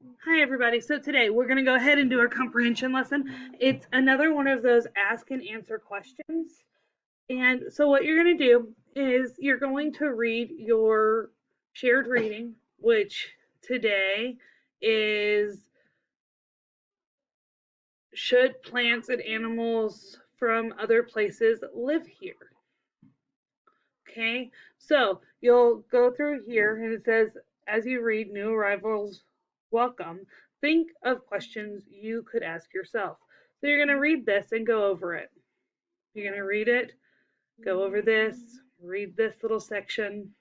Hi everybody. So today we're going to go ahead and do our comprehension lesson. It's another one of those ask and answer questions. And so what you're going to do is you're going to read your shared reading, which today is should plants and animals from other places live here? Okay, so you'll go through here and it says, as you read new arrivals, welcome, think of questions you could ask yourself. So you're going to read this and go over it. You're going to read it, go over this, read this little section.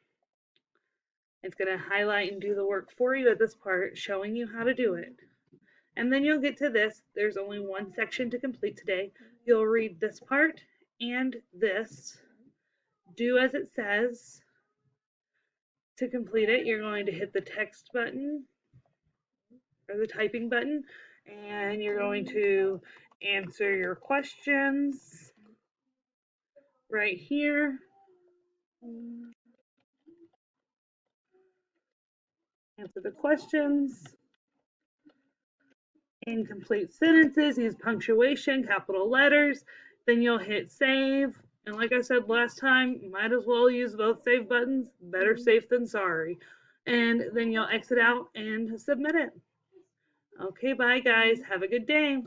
It's going to highlight and do the work for you at this part, showing you how to do it. And then you'll get to this. There's only one section to complete today. You'll read this part and this. Do as it says. To complete it, you're going to hit the text button or the typing button, and you're going to answer your questions right here. Answer the questions. Incomplete sentences, use punctuation, capital letters. Then you'll hit save. And like I said last time, you might as well use both save buttons. Better safe than sorry. And then you'll exit out and submit it. Okay, bye guys. Have a good day.